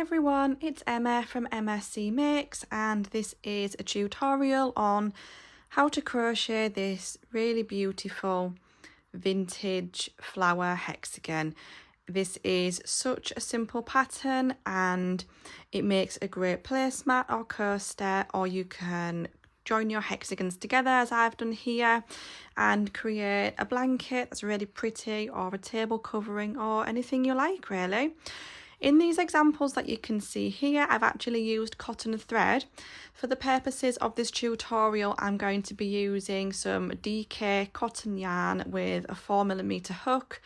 everyone, it's Emma from MSC Makes, and this is a tutorial on how to crochet this really beautiful vintage flower hexagon. This is such a simple pattern and it makes a great placemat or coaster, or you can join your hexagons together as I've done here and create a blanket that's really pretty, or a table covering, or anything you like really. In these examples that you can see here, I've actually used cotton thread. For the purposes of this tutorial, I'm going to be using some DK cotton yarn with a 4mm hook,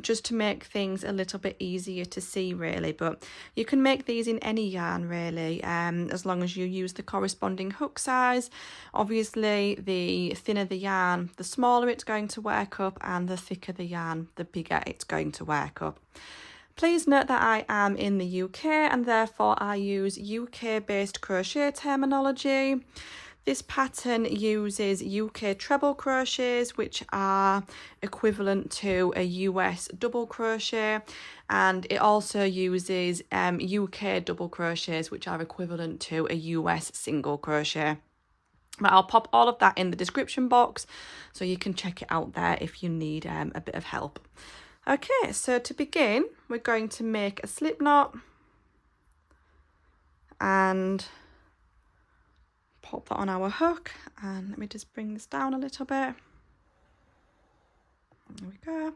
just to make things a little bit easier to see really. But you can make these in any yarn really, as long as you use the corresponding hook size. Obviously, the thinner the yarn, the smaller it's going to work up, and the thicker the yarn, the bigger it's going to work up. Please note that I am in the UK and therefore I use UK based crochet terminology. This pattern uses UK treble crochets, which are equivalent to a US double crochet, and it also uses UK double crochets, which are equivalent to a US single crochet. But I'll pop all of that in the description box so you can check it out there if you need a bit of help. Okay, so to begin, we're going to make a slip knot and pop that on our hook. And let me just bring this down a little bit. There we go.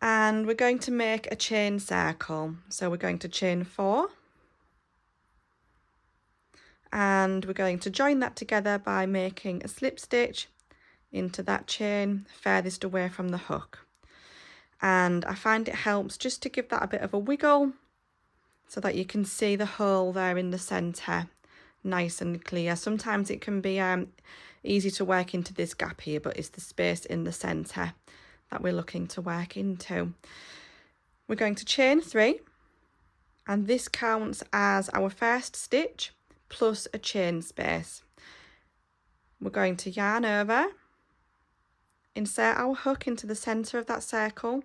And we're going to make a chain circle. So we're going to chain 4. And we're going to join that together by making a slip stitch into that chain furthest away from the hook. And I find it helps just to give that a bit of a wiggle so that you can see the hole there in the centre nice and clear. Sometimes it can be easy to work into this gap here, but it's the space in the centre that we're looking to work into. We're going to chain 3, and this counts as our first stitch plus a chain space. We're going to yarn over, insert our hook into the centre of that circle,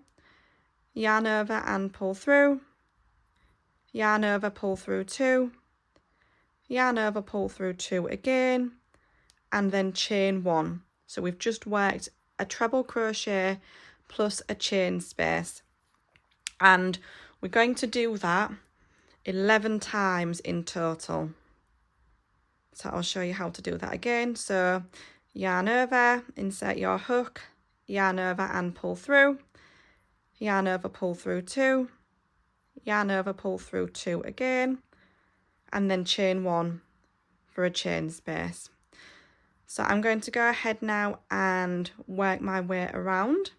yarn over and pull through, yarn over, pull through 2, yarn over, pull through 2 again, and then chain 1. So we've just worked a treble crochet plus a chain space, and we're going to do that 11 times in total. So I'll show you how to do that again. So yarn over, insert your hook, yarn over and pull through, yarn over, pull through 2, yarn over, pull through 2 again, and then chain 1 for a chain space. So I'm going to go ahead now and work my way around.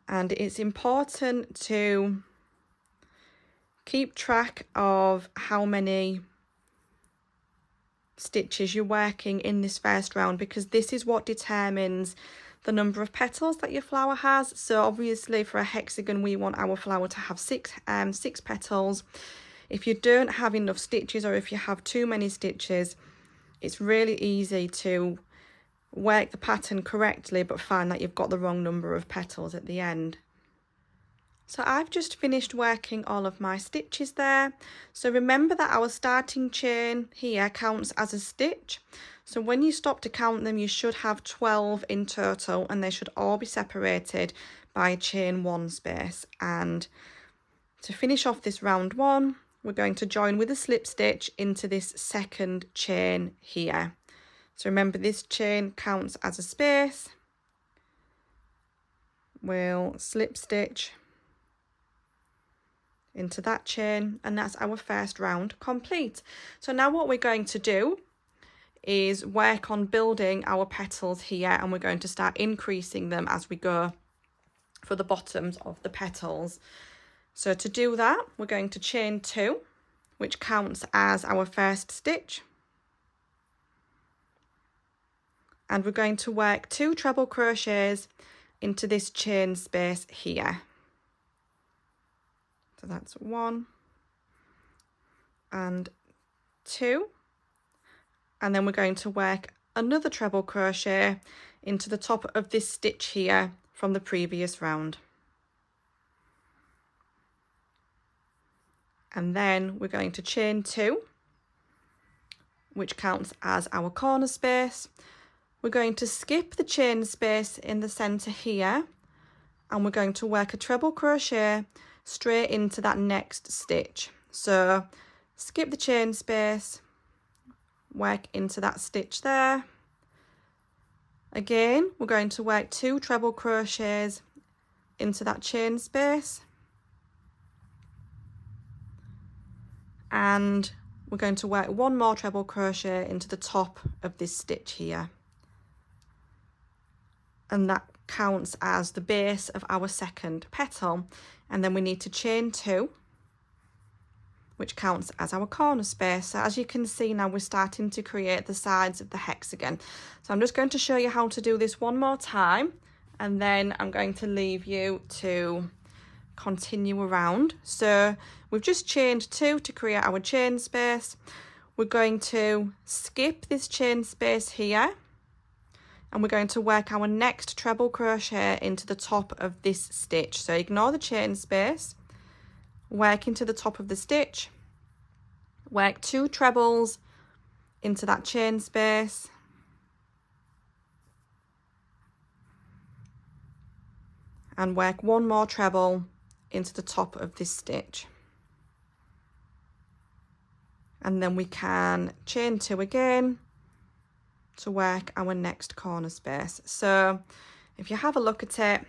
And it's important to keep track of how many stitches you're working in this first round, because this is what determines the number of petals that your flower has. So obviously for a hexagon we want our flower to have six petals. If you don't have enough stitches, or if you have too many stitches, it's really easy to work the pattern correctly but find that you've got the wrong number of petals at the end. So I've just finished working all of my stitches there. So remember that our starting chain here counts as a stitch. So when you stop to count them, you should have 12 in total, and they should all be separated by a chain 1 space. And to finish off this round 1, we're going to join with a slip stitch into this second chain here. So remember, this chain counts as a space. We'll slip stitch into that chain, and that's our first round complete. So now what we're going to do is work on building our petals here, and we're going to start increasing them as we go for the bottoms of the petals. So to do that, we're going to chain 2, which counts as our first stitch, and we're going to work 2 treble crochets into this chain space here. So that's 1 and 2, and then we're going to work another treble crochet into the top of this stitch here from the previous round. and then we're going to chain 2, which counts as our corner space. We're going to skip the chain space in the center here, and we're going to work a treble crochet straight into that next stitch. So skip the chain space, work into that stitch there. Again, we're going to work 2 treble crochets into that chain space, and we're going to work 1 more treble crochet into the top of this stitch here, and that counts as the base of our second petal. And then we need to chain 2, which counts as our corner space. So as you can see now, we're starting to create the sides of the hexagon. So I'm just going to show you how to do this one more time, and then I'm going to leave you to continue around. So we've just chained 2 to create our chain space. We're going to skip this chain space here, and we're going to work our next treble crochet into the top of this stitch. So ignore the chain space, work into the top of the stitch, work 2 trebles into that chain space, and work 1 more treble into the top of this stitch. And then we can chain 2 again to work our next corner space. So if you have a look at it,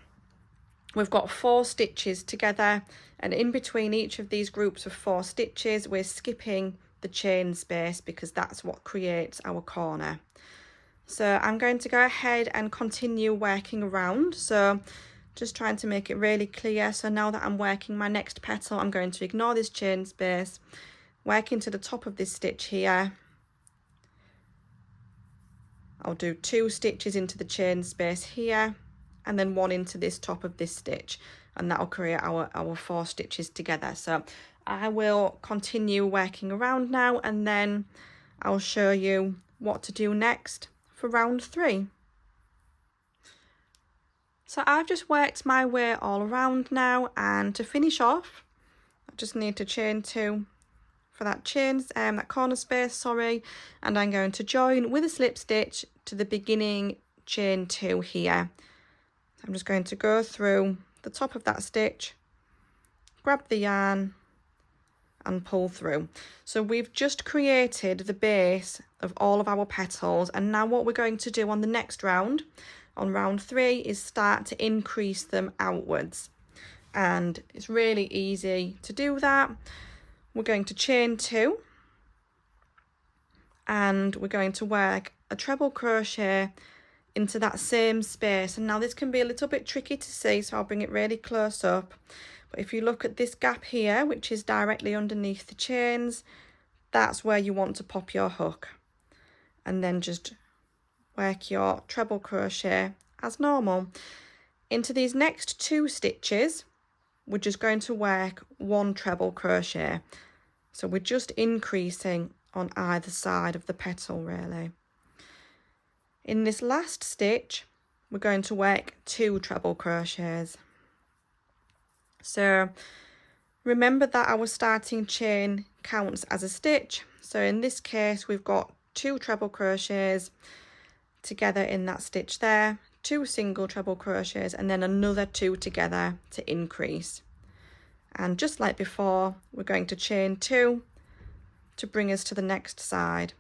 we've got 4 stitches together, and in between each of these groups of 4 stitches we're skipping the chain space because that's what creates our corner. So I'm going to go ahead and continue working around, so just trying to make it really clear. So now that I'm working my next petal, I'm going to ignore this chain space, work into the top of this stitch here. I'll do 2 stitches into the chain space here, and then 1 into this top of this stitch, and that'll create our 4 stitches together. So I will continue working around now, and then I'll show you what to do next for round 3. So I've just worked my way all around now, and to finish off I just need to chain 2 for that that corner space, sorry, and I'm going to join with a slip stitch to the beginning chain 2 here. So I'm just going to go through the top of that stitch, grab the yarn and pull through. So we've just created the base of all of our petals, and now what we're going to do on the next round, on round 3, is start to increase them outwards, and it's really easy to do that. We're going to chain 2, and we're going to work a treble crochet into that same space. And now this can be a little bit tricky to see, so I'll bring it really close up. But if you look at this gap here, which is directly underneath the chains, that's where you want to pop your hook, and then just work your treble crochet as normal. Into these next 2 stitches, we're just going to work 1 treble crochet. So we're just increasing on either side of the petal really. In this last stitch, we're going to work 2 treble crochets. So remember that our starting chain counts as a stitch. So in this case, we've got 2 treble crochets together in that stitch there, 2 single treble crochets, and then another 2 together to increase. And just like before, we're going to chain 2 to bring us to the next side.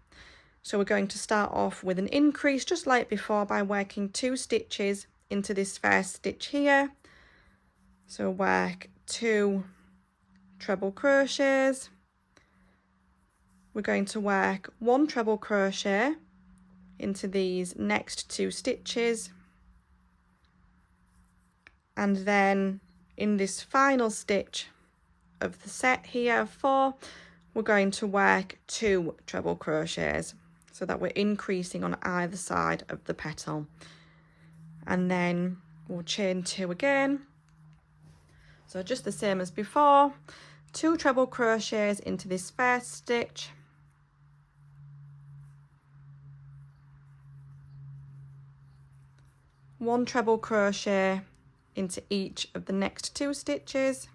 So we're going to start off with an increase just like before by working 2 stitches into this first stitch here. So work 2 treble crochets. We're going to work 1 treble crochet into these next 2 stitches, and then in this final stitch of the set here of 4, we're going to work 2 treble crochets so that we're increasing on either side of the petal, and then we'll chain 2 again. So just the same as before, 2 treble crochets into this first stitch, one treble crochet into each of the next 2 stitches,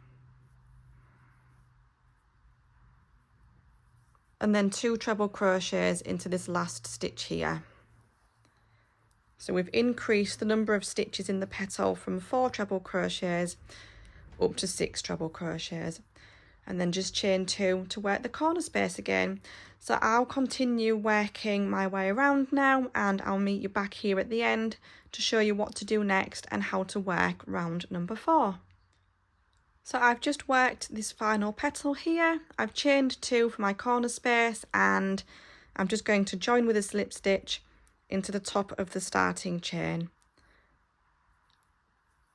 and then 2 treble crochets into this last stitch here. So we've increased the number of stitches in the petal from 4 treble crochets up to 6 treble crochets, and then just chain 2 to work the corner space again. So I'll continue working my way around now, and I'll meet you back here at the end to show you what to do next and how to work round number 4. So I've just worked this final petal here. I've chained 2 for my corner space, and I'm just going to join with a slip stitch into the top of the starting chain.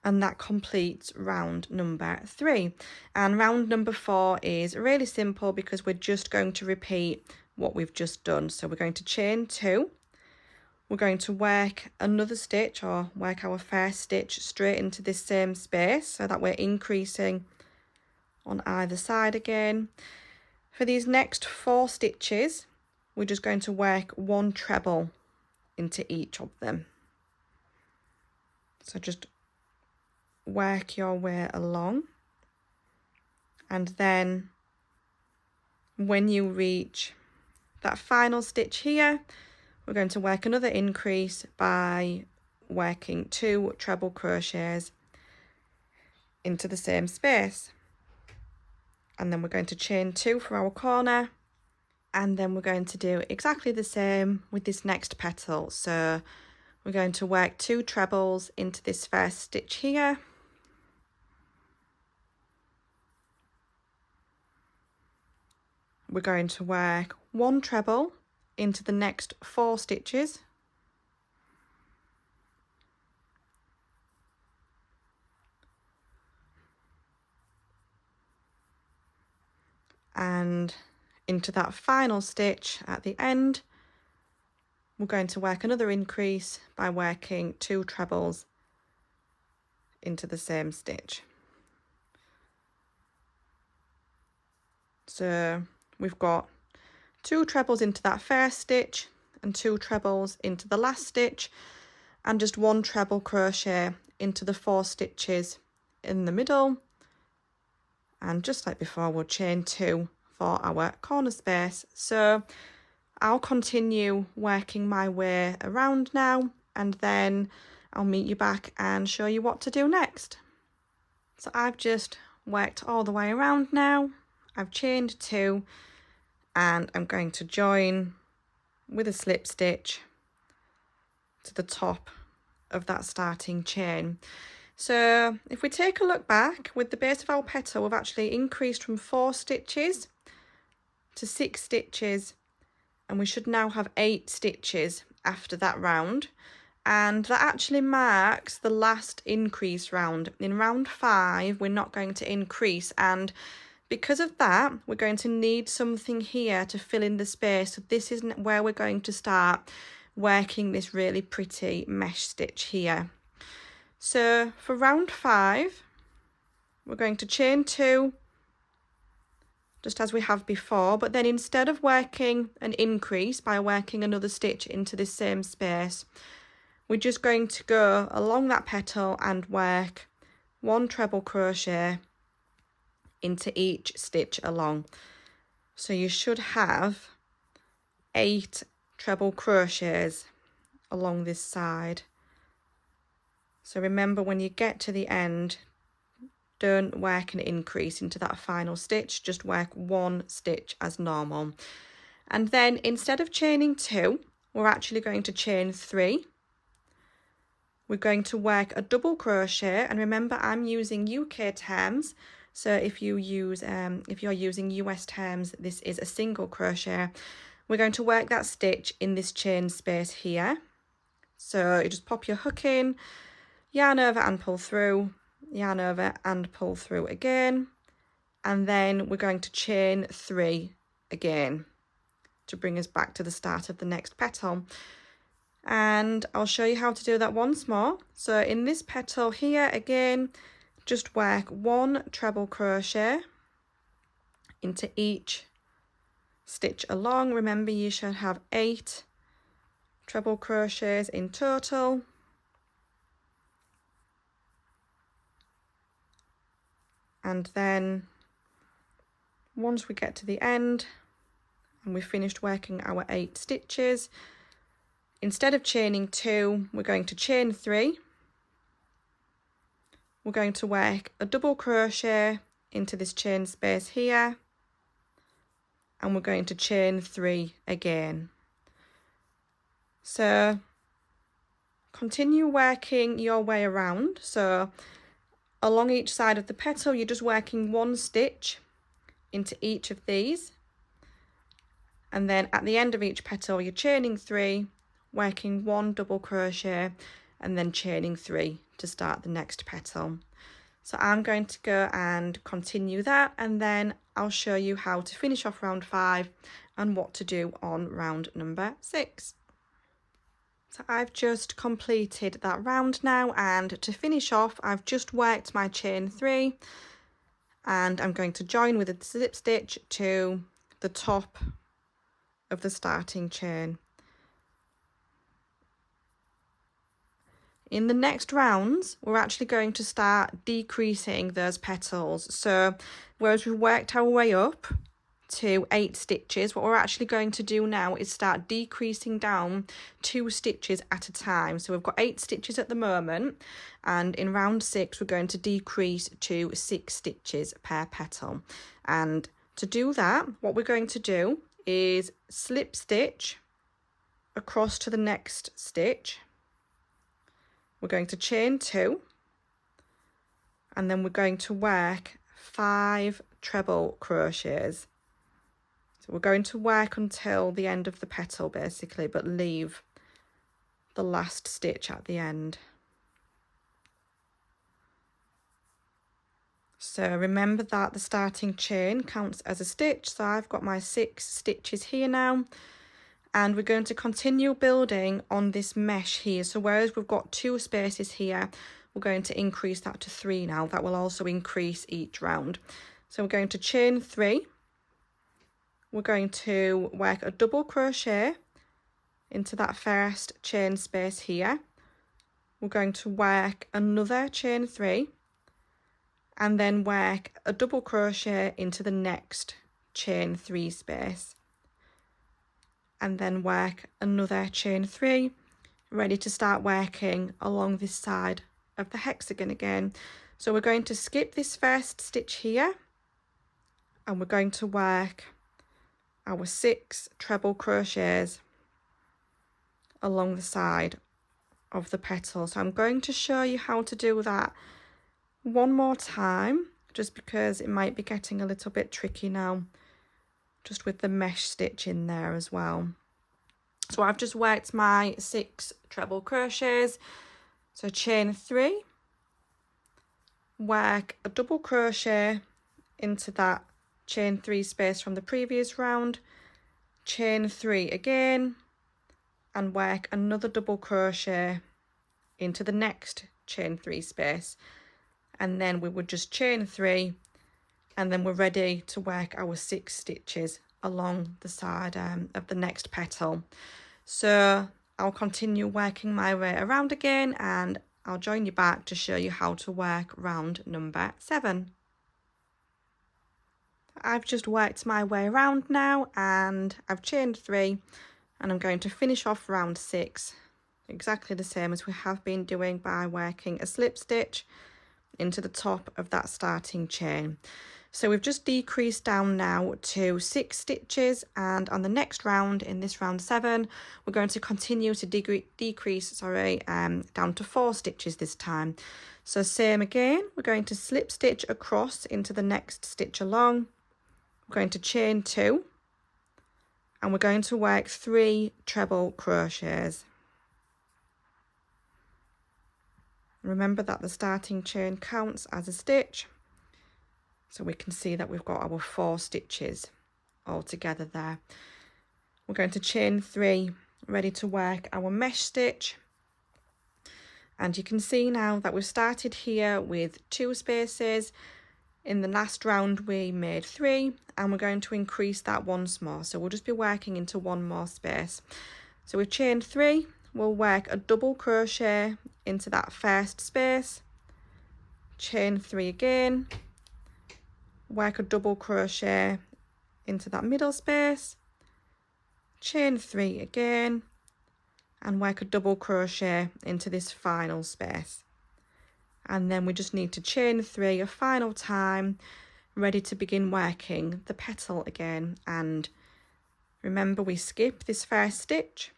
And that completes round number 3. And round number 4 is really simple because we're just going to repeat what we've just done. So we're going to chain 2. We're going to work another stitch, or work our first stitch straight into this same space, so that we're increasing on either side again. For these next 4 stitches, we're just going to work 1 treble into each of them. So just work your way along, and then when you reach that final stitch here, we're going to work another increase by working 2 treble crochets into the same space, and then we're going to chain 2 for our corner, and then we're going to do exactly the same with this next petal. So we're going to work 2 trebles into this first stitch here, we're going to work 1 treble into the next 4 stitches, and into that final stitch at the end, we're going to work another increase by working 2 trebles into the same stitch. So we've got 2 trebles into that first stitch and 2 trebles into the last stitch, and just 1 treble crochet into the 4 stitches in the middle, and just like before, we'll chain 2 for our corner space. So I'll continue working my way around now, and then I'll meet you back and show you what to do next. So I've just worked all the way around now. I've chained 2, and I'm going to join with a slip stitch to the top of that starting chain. So if we take a look back, with the base of our petal, we've actually increased from 4 stitches to 6 stitches, and we should now have 8 stitches after that round, and that actually marks the last increase round. In round 5 we're not going to increase, and because of that we're going to need something here to fill in the space. So this isn't where we're going to start working this really pretty mesh stitch here. So for round 5 we're going to chain 2 just as we have before, but then instead of working an increase by working another stitch into this same space, we're just going to go along that petal and work 1 treble crochet into each stitch along. So you should have 8 treble crochets along this side. So remember, when you get to the end, don't work an increase into that final stitch, just work 1 stitch as normal. And then instead of chaining 2, we're actually going to chain 3. We're going to work a double crochet, and remember I'm using UK terms, so if you're using US terms, this is a single crochet. We're going to work that stitch in this chain space here. So you just pop your hook in, yarn over and pull through, yarn over and pull through again, and then we're going to chain 3 again to bring us back to the start of the next petal. And I'll show you how to do that once more. So in this petal here again, just work 1 treble crochet into each stitch along. Remember, you should have 8 treble crochets in total. And then once we get to the end, and we've finished working our 8 stitches. Instead of chaining 2, we're going to chain 3. We're going to work a double crochet into this chain space here, and we're going to chain 3 again. So continue working your way around. So along each side of the petal, you're just working 1 stitch into each of these, and then at the end of each petal you're chaining 3, working 1 double crochet, and then chaining 3 to start the next petal. So I'm going to go and continue that, and then I'll show you how to finish off round 5 and what to do on round number 6. So I've just completed that round now, and to finish off I've just worked my chain 3, and I'm going to join with a slip stitch to the top of the starting chain. In the next rounds, we're actually going to start decreasing those petals. So whereas we've worked our way up to 8 stitches, what we're actually going to do now is start decreasing down 2 stitches at a time. So we've got 8 stitches at the moment, and in round 6 we're going to decrease to 6 stitches per petal. And to do that, what we're going to do is slip stitch across to the next stitch. We're going to chain 2, and then we're going to work 5 treble crochets. So we're going to work until the end of the petal basically, but leave the last stitch at the end. So remember that the starting chain counts as a stitch. So I've got my 6 stitches here now, and we're going to continue building on this mesh here. So whereas we've got 2 spaces here, we're going to increase that to 3 now. That will also increase each round. So we're going to chain 3. We're going to work a double crochet into that first chain space here. We're going to work another chain 3, and then work a double crochet into the next chain 3 space, and then work another chain 3, ready to start working along this side of the hexagon again. So we're going to skip this first stitch here, and we're going to work our 6 treble crochets along the side of the petal. So I'm going to show you how to do that one more time, just because it might be getting a little bit tricky now, just with the mesh stitch in there as well. So I've just worked my 6 treble crochets. So chain 3, work a double crochet into that chain 3 space from the previous round, chain 3 again, and work another double crochet into the next chain 3 space, and then we would just chain 3, and then we're ready to work our 6 stitches along the side of the next petal. So I'll continue working my way around again, and I'll join you back to show you how to work round number 7. I've just worked my way around now, and I've chained 3, and I'm going to finish off round 6 exactly the same as we have been doing by working a slip stitch into the top of that starting chain. So we've just decreased down now to 6 stitches, and on the next round, in this round 7, we're going to continue to decrease down to 4 stitches this time. So same again, we're going to slip stitch across into the next stitch along. We're going to chain 2, and we're going to work 3 treble crochets. Remember that the starting chain counts as a stitch, so we can see that we've got our 4 stitches all together there. We're going to chain 3, ready to work our mesh stitch, and you can see now that we've started here with 2 spaces. In the last round we made 3, and we're going to increase that once more, so we'll just be working into 1 more space. So we've chained 3, we'll work a double crochet into that first space, chain 3 again, work a double crochet into that middle space, chain 3 again, and work a double crochet into this final space. And then we just need to chain 3 a final time, ready to begin working the petal again. And remember, we skip this first stitch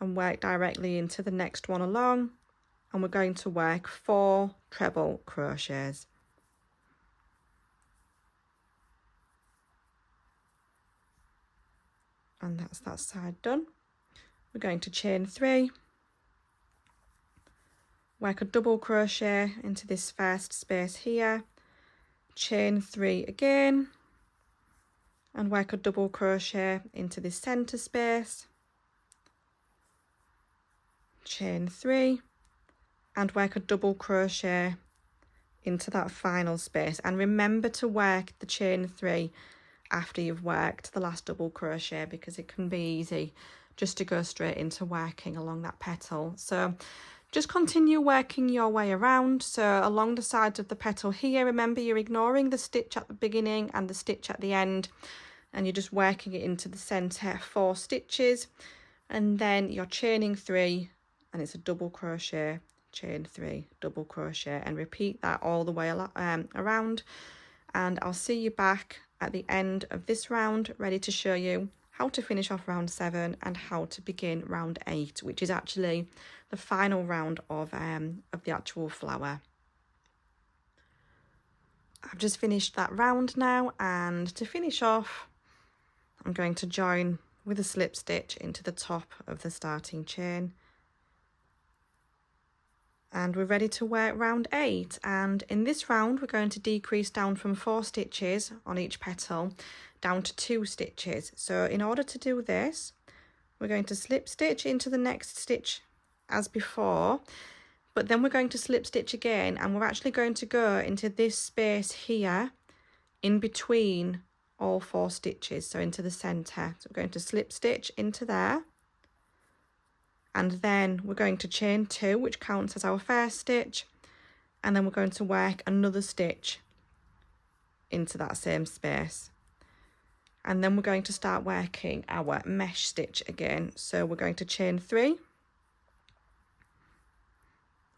and work directly into the next one along, and we're going to work 4 treble crochets. And that's that side done. We're going to chain 3, work a double crochet into this first space here, chain 3 again, and work a double crochet into this center space, chain 3, and work a double crochet into that final space. And remember to work the chain 3 after you've worked the last double crochet, because it can be easy just to go straight into working along that petal. So just continue working your way around. So along the sides of the petal here, remember you're ignoring the stitch at the beginning and the stitch at the end, and you're just working it into the center 4 stitches, and then you're chaining 3, and it's a double crochet, chain 3, double crochet, and repeat that all the way around. And I'll see you back at the end of this round, ready to show you how to finish off round 7 and how to begin round 8, which is actually the final round of the actual flower. I've just finished that round now, and to finish off, I'm going to join with a slip stitch into the top of the starting chain. And we're ready to work round 8, and in this round we're going to decrease down from 4 stitches on each petal down to 2 stitches. So in order to do this, we're going to slip stitch into the next stitch as before, but then we're going to slip stitch again, and we're actually going to go into this space here in between all 4 stitches, so into the center. So we're going to slip stitch into there, and then we're going to chain 2, which counts as our first stitch, and then we're going to work another stitch into that same space. And then we're going to start working our mesh stitch again. So we're going to chain 3,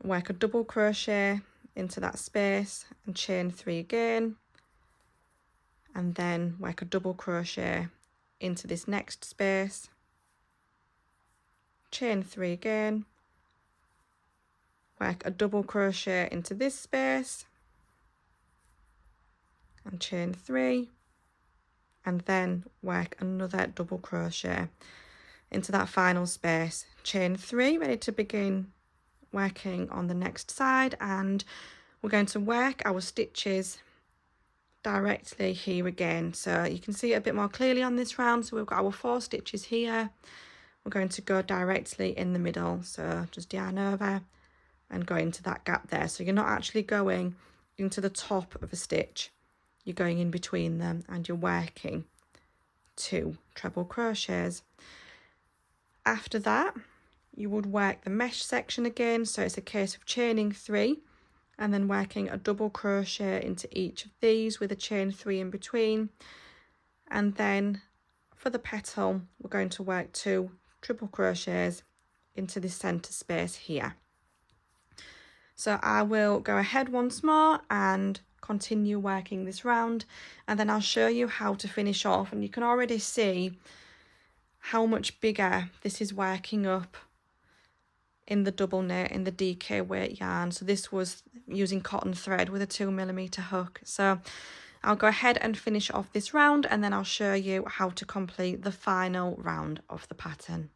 work a double crochet into that space, and chain 3 again, and then work a double crochet into this next space, chain 3 again, work a double crochet into this space, and chain 3, and then work another double crochet into that final space, chain 3, ready to begin working on the next side. And we're going to work our stitches directly here again, so you can see it a bit more clearly on this round. So we've got our 4 stitches here. We're going to go directly in the middle, so just yarn over and go into that gap there. So you're not actually going into the top of a stitch, you're going in between them, and you're working 2 treble crochets. After that, you would work the mesh section again, so it's a case of chaining 3 and then working a double crochet into each of these with a chain 3 in between. And then for the petal, we're going to work 2 triple crochets into the center space here. So I will go ahead once more and continue working this round, and then I'll show you how to finish off. And you can already see how much bigger this is working up in the double knit in the DK weight yarn. So this was using cotton thread with a 2mm hook. So I'll go ahead and finish off this round, and then I'll show you how to complete the final round of the pattern.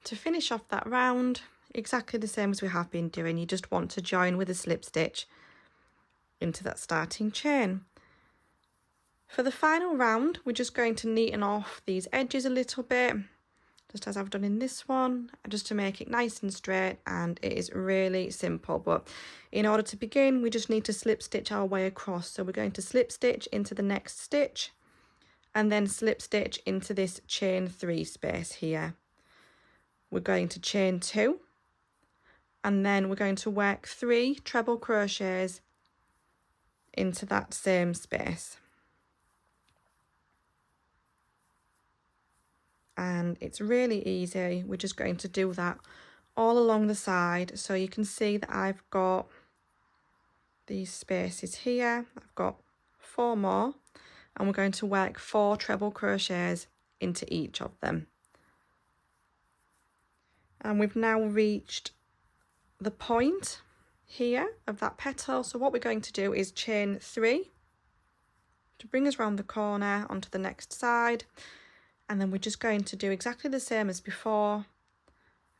To finish off that round, exactly the same as we have been doing, you just want to join with a slip stitch into that starting chain. For the final round, we're just going to neaten off these edges a little bit, just as I've done in this one, just to make it nice and straight. And it is really simple, but in order to begin, we just need to slip stitch our way across. So we're going to slip stitch into the next stitch, and then slip stitch into this chain 3 space here. We're going to chain 2, and then we're going to work 3 treble crochets into that same space. and it's really easy. We're just going to do that all along the side. So you can see that I've got these spaces here. I've got 4 more, and we're going to work 4 treble crochets into each of them. And we've now reached the point here of that petal. So what we're going to do is chain 3 to bring us around the corner onto the next side, and then we're just going to do exactly the same as before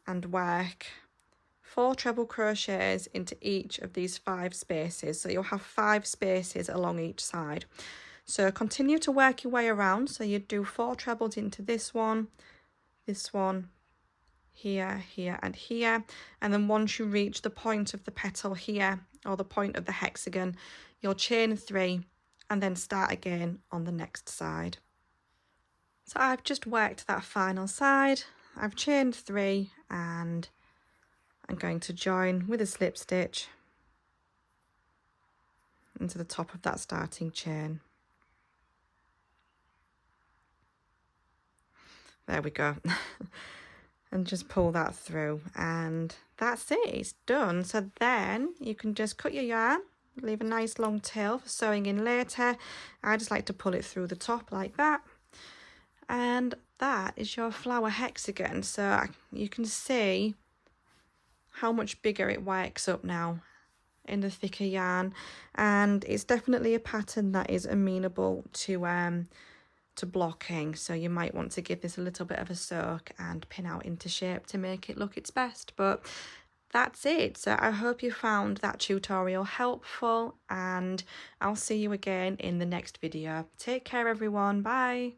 and work 4 treble crochets into each of these 5 spaces. So you'll have 5 spaces along each side. So continue to work your way around. So you do 4 trebles into this one, here, here and here, and then once you reach the point of the petal here, or the point of the hexagon, you'll chain 3 and then start again on the next side. So I've just worked that final side. I've chained 3 and I'm going to join with a slip stitch into the top of that starting chain. There we go. And just pull that through, and that's it, it's done. So then you can just cut your yarn, leave a nice long tail for sewing in later. I just like to pull it through the top like that, and that is your flower hexagon. So you can see how much bigger it works up now in the thicker yarn, and it's definitely a pattern that is amenable to blocking. So you might want to give this a little bit of a soak and pin out into shape to make it look its best. But that's it. So I hope you found that tutorial helpful, and I'll see you again in the next video. Take care everyone, bye.